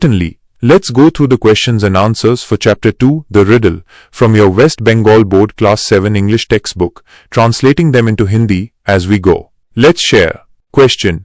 Certainly. Let's go through the questions and answers for Chapter 2, The Riddle, from your West Bengal Board Class 7 English textbook, translating them into Hindi as we go. Let's share. Question.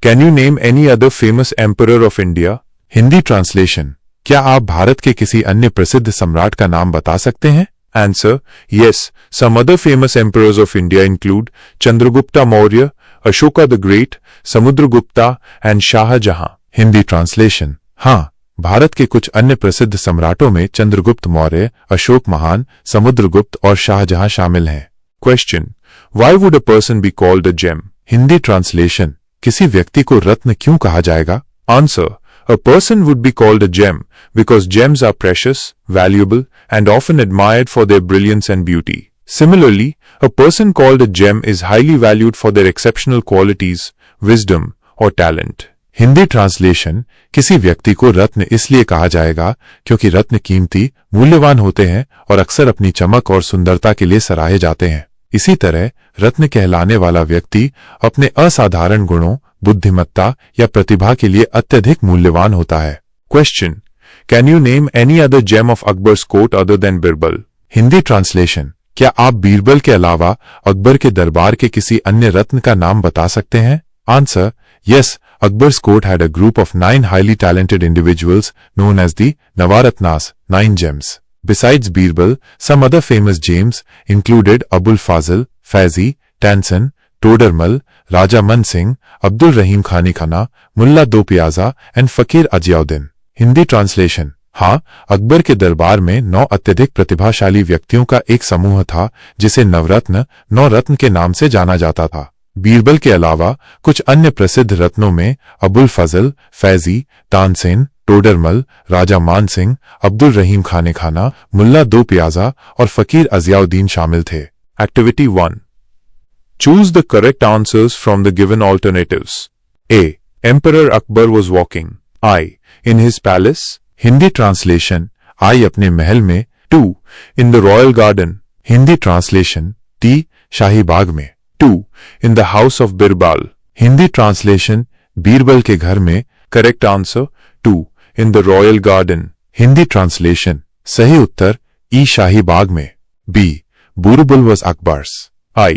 Can you name any other famous emperor of India? Hindi translation, क्या आप भारत के किसी अन्य प्रसिद्ध सम्राट का नाम बता सकते हैं? Answer. Yes, some other famous emperors of India include Chandragupta Maurya, Ashoka the Great, Samudragupta and Shah Jahan. Hindi translation, हाँ, भारत के कुछ अन्य प्रसिद्ध सम्राटों में चंद्रगुप्त मौर्य, अशोक महान, समुद्रगुप्त और शाहजहां शामिल हैं। Question. Why would a person be called a gem? Hindi translation, किसी व्यक्ति को रत्न क्यों कहा जाएगा? Answer. A person would be called a gem because gems are precious, valuable, and often admired for their brilliance and beauty. Similarly, a person called a gem is highly valued for their exceptional qualities, wisdom, or talent. Hindi translation, किसी व्यक्ति को रत्न इसलिए कहा जाएगा क्योंकि रत्न कीमती, मूल्यवान होते हैं और अक्सर अपनी चमक और सुंदरता के लिए सराहे जाते हैं। इसी तरह रत्न कहलाने वाला व्यक्ति अपने असाधारण गुणों, बुद्धिमत्ता या प्रतिभा के लिए अत्यधिक मूल्यवान होता है। Question. Can you name any other gem of Akbar's court other than Birbal? Hindi translation, क्या आप बीरबल के अलावा अकबर के दरबार के किसी अन्य रत्न का नाम बता सकते हैं? Answer. Yes, Akbar's court had a group of 9 highly talented individuals known as the Navaratnas, 9 gems. Besides Birbal, some other famous gems included Abul Fazl, Faizi, Tansen, Todarmal, Raja Man Singh, Abdul Rahim Khani Khana, Mulla Do Piyaza and Fakir Ajiauddin. Hindi translation, हाँ, अकबर के दरबार में 9 अत्यधिक प्रतिभाशाली व्यक्तियों का एक समूह था जिसे नवरत्न, 9 रत्न के नाम से जाना जाता था। बीरबल के अलावा कुछ अन्य प्रसिद्ध रत्नों में अबुल फजल, फैजी, तानसेन, टोडरमल, राजा मान सिंह, अब्दुल रहीम खाने खाना, मुल्ला दो पियाजा और फकीर अजियाउद्दीन शामिल थे। Activity 1. Choose the correct answers from the given alternatives. A. Emperor Akbar was walking. I. In his palace. Hindi translation, I अपने महल में। 2. In the royal garden. Hindi translation, ती शाही बाग में। 2. In the house of Birbal. Hindi translation, Birbal के घर में। Correct answer. 2. In the royal garden. Hindi translation, सही उत्तर, ई शाही बाग में। B. Birbal was Akbar's. I.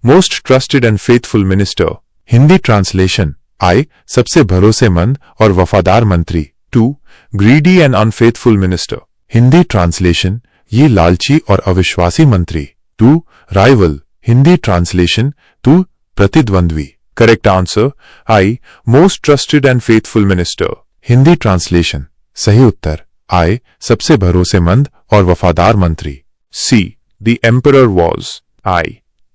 Most trusted and faithful minister. Hindi translation, I सबसे भरोसेमंद और वफादार मंत्री। 2. Greedy and unfaithful minister. Hindi translation, ये लालची और अविश्वासी मंत्री। 2. राइवल, हिंदी ट्रांसलेशन, तू प्रतिद्वंद्वी। Correct answer. I. Most trusted and faithful minister. Hindi translation, सही उत्तर, आई सबसे भरोसेमंद और वफादार मंत्री। C. The emperor was. I.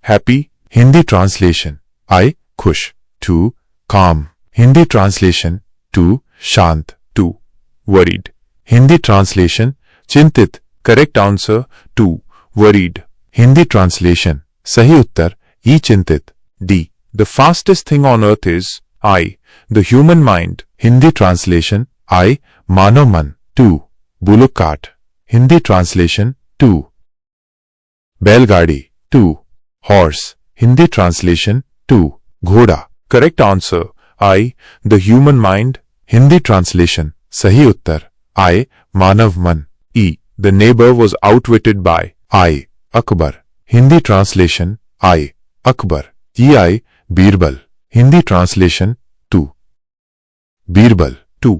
Happy. Hindi translation, I खुश। 2. काम, हिंदी ट्रांसलेशन, 2 शांत। 2. Worried. हिंदी ट्रांसलेशन, चिंतित। Correct answer. 2. Worried. Hindi translation, सही उत्तर, ई चिंतित। D. The fastest thing on earth is. I. The human mind. Hindi translation, I मानव मन। 2. बुलक कार्ट, हिंदी ट्रांसलेशन, 2 बैलगाड़ी। 2. Horse, Hindi translation, 2 घोड़ा। Correct answer. I. The human mind. Hindi translation, सही उत्तर, आई मानव मन। E. The neighbor was outwitted by. I Akbar, Hindi translation, I Akbar. ई I Birbal, Hindi translation, 2 Birbal. 2.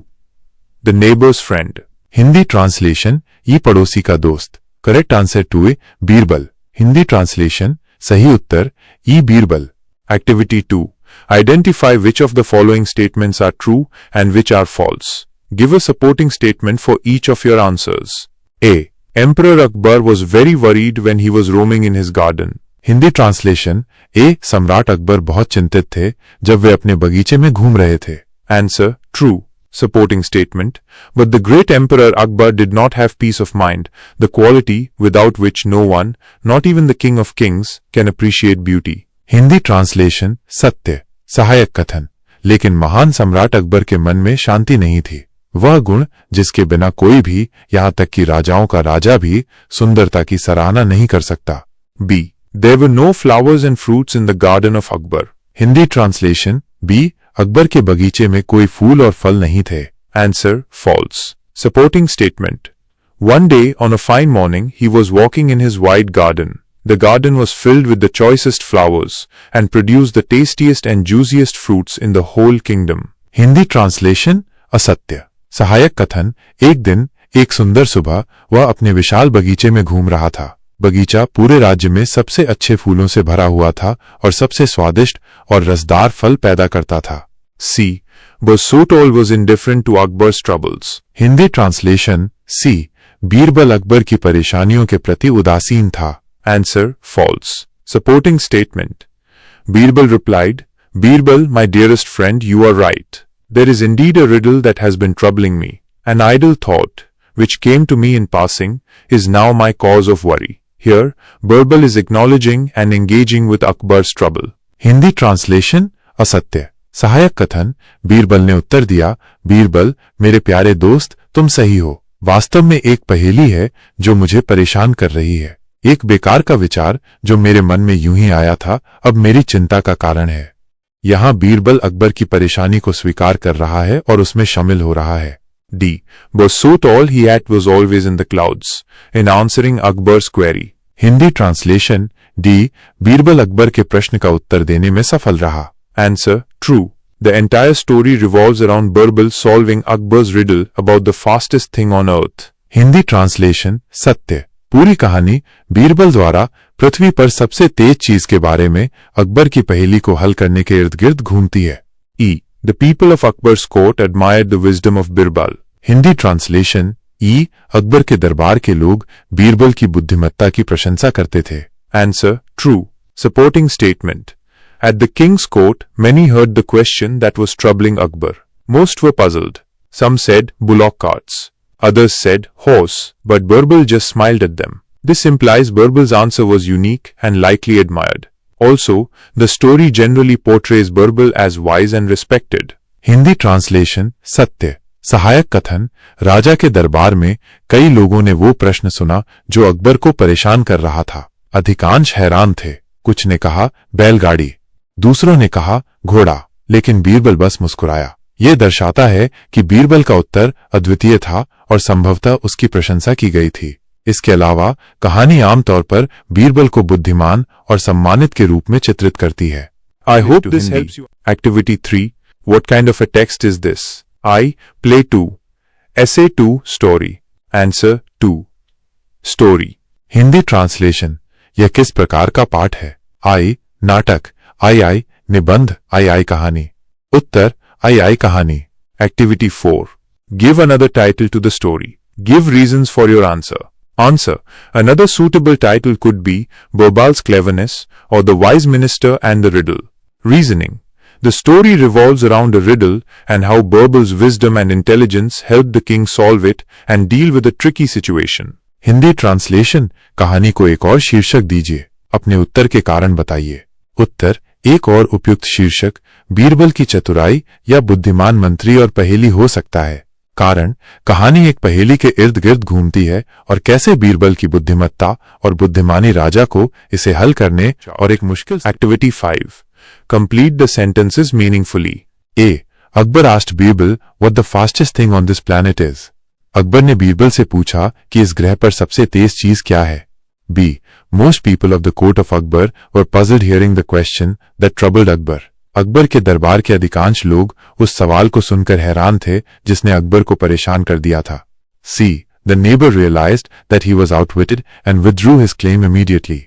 The neighbor's friend. Hindi translation, ई पड़ोसी का दोस्त। Correct answer 2 Birbal, Hindi translation, सही उत्तर, ई Birbal. Activity 2. Identify which of the following statements are true and which are false. Give a supporting statement for each of your answers. A. Emperor Akbar was very worried when he was roaming in his garden. Hindi translation, A सम्राट अकबर बहुत चिंतित थे जब वे अपने बगीचे में घूम रहे थे। Answer. True. Supporting statement. But the great Emperor Akbar did not have peace of mind, the quality without which no one, not even the King of Kings, can appreciate beauty. Hindi translation, सत्य सहायक कथन, लेकिन महान सम्राट अकबर के मन में शांति नहीं थी, वह गुण जिसके बिना कोई भी, यहां तक कि राजाओं का राजा भी, सुंदरता की सराहना नहीं कर सकता। B. There were no flowers and fruits in the garden of Akbar. Hindi translation, बी अकबर के बगीचे में कोई फूल और फल नहीं थे। Answer, false. Supporting statement. One day, on a fine morning, he was walking in his wide garden. The garden was filled with the choicest flowers and produced the tastiest and juiciest fruits in the whole kingdom. Hindi translation असत्य। सहायक कथन, एक दिन एक सुंदर सुबह वह अपने विशाल बगीचे में घूम रहा था। बगीचा पूरे राज्य में सबसे अच्छे फूलों से भरा हुआ था और सबसे स्वादिष्ट और रसदार फल पैदा करता था। C. Bursutol was indifferent to Akbar's troubles. Hindi translation C, Birbal Akbar की परेशानियों के प्रति उदासीन था। Answer, false. Supporting statement. Birbal replied, Birbal, my dearest friend, you are right. There is indeed a riddle that has been troubling me. An idle thought, which came to me in passing, is now my cause of worry. Here, Birbal is acknowledging and engaging with Akbar's trouble. Hindi translation असत्य। सहायक कथन, बीरबल ने उत्तर दिया, बीरबल मेरे प्यारे दोस्त, तुम सही हो। वास्तव में एक पहेली है जो मुझे परेशान कर रही है। एक बेकार का विचार जो मेरे मन में यूं ही आया था, अब मेरी चिंता का कारण है। यहां बीरबल अकबर की परेशानी को स्वीकार कर रहा है और उसमें शामिल हो रहा है। D. Was so tall he at was always in the clouds. In answering Akbar's query. Hindi translation D, Birbal Akbar के प्रश्न का उत्तर देने में सफल रहा। Answer, true. The entire story revolves around Birbal solving Akbar's riddle about the fastest thing on earth. Hindi translation सत्य। पूरी कहानी बीरबल द्वारा पृथ्वी पर सबसे तेज चीज के बारे में अकबर की पहेली को हल करने के इर्द गिर्द घूमती है। E. The people of Akbar's court admired the wisdom of Birbal. Hindi translation ई, अकबर के दरबार के लोग बीरबल की बुद्धिमत्ता की प्रशंसा करते थे। Answer, true. Supporting statement. At the king's court, many heard the question that was troubling Akbar. Most were puzzled. Some said bullock carts. Others said horse, but Birbal just smiled at them. This implies Birbal's answer was unique and likely admired. Also, the story generally portrays Birbal as wise and respected. Hindi translation सत्य। सहायक कथन, राजा के दरबार में कई लोगों ने वो प्रश्न सुना जो अकबर को परेशान कर रहा था। अधिकांश हैरान थे। कुछ ने कहा बैलगाड़ी, दूसरों ने कहा घोड़ा, लेकिन बीरबल बस मुस्कुराया। यह दर्शाता है कि बीरबल का उत्तर अद्वितीय था और संभवतः उसकी प्रशंसा की गई थी। इसके अलावा कहानी आमतौर पर बीरबल को बुद्धिमान और सम्मानित के रूप में चित्रित करती है। I hope this helps you. Activity 3. What kind of a text is this? I. Play 2. Essay 2. Story. Answer 2. Story. Hindi translation, यह किस प्रकार का पाठ है? आई, नाटक। आई निबंध। आई कहानी। उत्तर, आई कहानी। Activity 4. Give another title to the story. Give reasons for your answer. Answer. Another suitable title could be Birbal's Cleverness or The Wise Minister and the Riddle. Reasoning. The story revolves around a riddle and how Birbal's wisdom and intelligence helped the king solve it and deal with a tricky situation. Hindi translation, कहानी को एक और शीर्षक दीजिए। अपने उत्तर के कारण बताइए। उत्तर, एक और उपयुक्त शीर्षक बीरबल की चतुराई या बुद्धिमान मंत्री और पहेली हो सकता है। कारण, कहानी एक पहेली के इर्द गिर्द घूमती है और कैसे बीरबल की बुद्धिमत्ता और बुद्धिमानी राजा को इसे हल करने और एक मुश्किल। Activity 5. Complete the sentences meaningfully. A. Akbar asked Birbal what the fastest thing on this planet is. Akbar ने बीरबल से पूछा कि इस ग्रह पर सबसे तेज चीज क्या है। B. Most people of the court of Akbar were puzzled hearing the question that troubled Akbar. Akbar के दरबार के अधिकांश लोग उस सवाल को सुनकर हैरान थे जिसने अकबर को परेशान कर दिया था। C. The neighbor realized that he was outwitted and withdrew his claim immediately.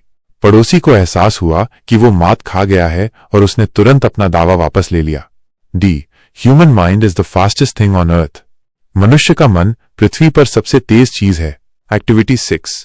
पड़ोसी को एहसास हुआ कि वो मात खा गया है और उसने तुरंत अपना दावा वापस ले लिया। D. Human mind is the fastest thing on earth. मनुष्य का मन पृथ्वी पर सबसे तेज चीज है। Activity 6.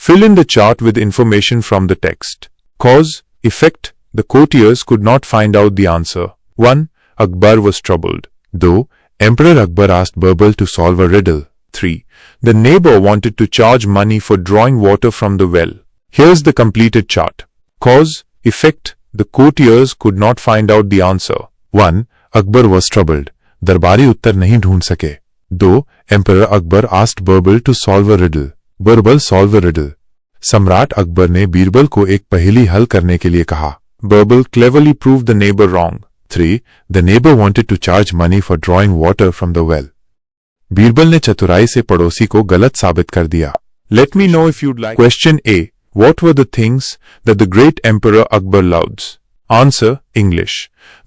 Fill in the chart with information from the text. Cause, effect, the courtiers could not find out the answer. 1. Akbar was troubled. 2. Emperor Akbar asked Birbal to solve a riddle. 3. The neighbor wanted to charge money for drawing water from the well. Here's the completed chart. Cause, effect, the courtiers could not find out the answer. 1. Akbar was troubled. दरबारी उत्तर नहीं ढूंढ सके। 2. Emperor Akbar asked Birbal to solve a riddle. Birbal solve a riddle. सम्राट अकबर ने बीरबल को एक पहेली हल करने के लिए कहा। Birbal cleverly proved the neighbor wrong. 3. The neighbor wanted to charge money for drawing water from the well. Birbal ने चतुराई से पड़ोसी को गलत साबित कर दिया. Let me know if you'd like. Question A. What were the things that the great Emperor Akbar loved? Answer, English.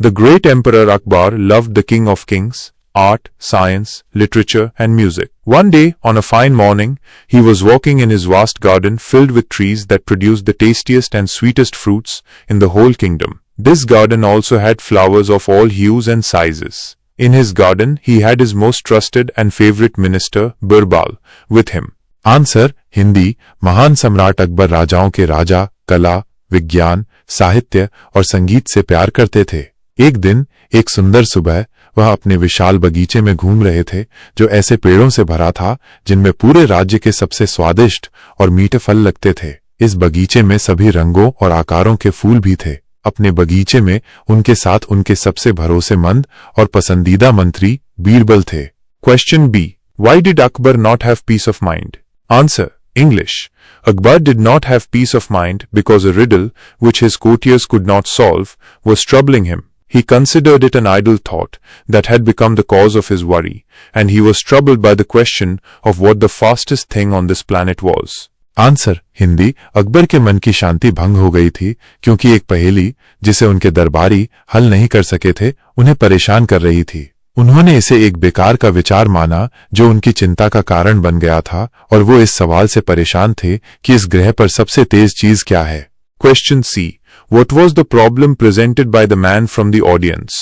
The great Emperor Akbar loved the King of Kings, art, science, literature, and music. One day, on a fine morning, he was walking in his vast garden filled with trees that produced the tastiest and sweetest fruits in the whole kingdom. This garden also had flowers of all hues and sizes. In his garden, he had his most trusted and favorite minister, Birbal, with him. Answer, Hindi. महान सम्राट अकबर राजाओं के राजा, कला, विज्ञान, साहित्य और संगीत से प्यार करते थे. एक दिन, एक सुंदर सुबह, वह अपने विशाल बगीचे में घूम रहे थे, जो ऐसे पेड़ों से भरा था जिनमें पूरे राज्य के सबसे स्वादिष्ट और मीठे फल लगते थे. इस बगीचे में सभी रंगों और आकारों के फूल भी थे. अपने बगीचे में उनके साथ उनके सबसे भरोसेमंद और पसंदीदा मंत्री बीरबल थे. Question B. Why did Akbar not have peace of mind? Answer, English. Akbar did not have peace of mind because a riddle, which his courtiers could not solve, was troubling him. He considered it an idle thought that had become the cause of his worry, and he was troubled by the question of what the fastest thing on this planet was. Answer, Hindi. Akbar के मन की शांति भंग हो गई थी क्योंकि एक पहेली जिसे उनके दरबारी हल नहीं कर सके थे उन्हें परेशान कर रही थी. उन्होंने इसे एक बेकार का विचार माना जो उनकी चिंता का कारण बन गया था और वो इस सवाल से परेशान थे कि इस ग्रह पर सबसे तेज चीज क्या है. Question C. What was the problem presented by the man from the audience?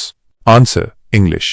Answer, English.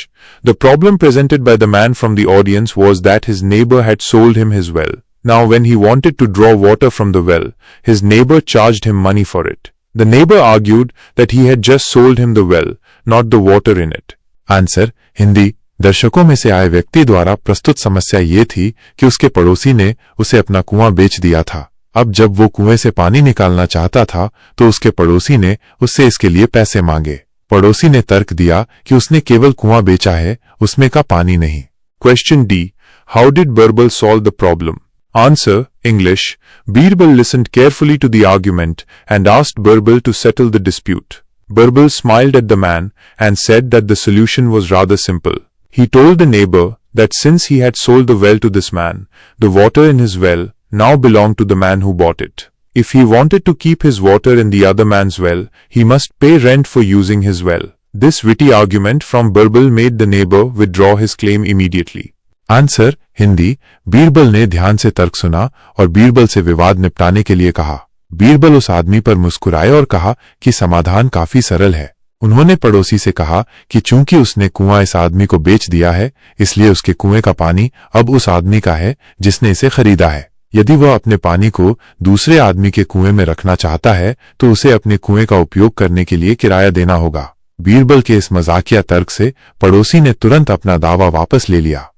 The problem presented by the man from the audience was that his neighbor had sold him his well. Now when he wanted to draw water from the well, his neighbor charged him money for it. The neighbor argued that he had just sold him the well, not the water in it. Answer, Hindi. दर्शकों में से आए व्यक्ति द्वारा प्रस्तुत समस्या ये थी कि उसके पड़ोसी ने उसे अपना कुआं बेच दिया था. अब जब वो कुएं से पानी निकालना चाहता था तो उसके पड़ोसी ने उससे इसके लिए पैसे मांगे. पड़ोसी ने तर्क दिया कि उसने केवल कुआं बेचा है, उसमें का पानी नहीं. Question D. How did Birbal solve the problem? Answer, English. Birbal listened carefully to the argument and asked Birbal to settle the dispute. Birbal smiled at the man and said that the solution was rather simple. He told the neighbor that since he had sold the well to this man, the water in his well now belonged to the man who bought it. If he wanted to keep his water in the other man's well, he must pay rent for using his well. This witty argument from Birbal made the neighbor withdraw his claim immediately. Answer, Hindi. Birbal ने ध्यान से तर्क सुना और बीरबल से विवाद निपटाने के लिए कहा. बीरबल उस आदमी पर मुस्कुराए और कहा कि समाधान काफी सरल है. उन्होंने पड़ोसी से कहा कि चूंकि उसने कुआं इस आदमी को बेच दिया है, इसलिए उसके कुएं का पानी अब उस आदमी का है जिसने इसे खरीदा है. यदि वह अपने पानी को दूसरे आदमी के कुएं में रखना चाहता है तो उसे अपने कुएं का उपयोग करने के लिए किराया देना होगा. बीरबल के इस मजाकिया तर्क से पड़ोसी ने तुरंत अपना दावा वापस ले लिया.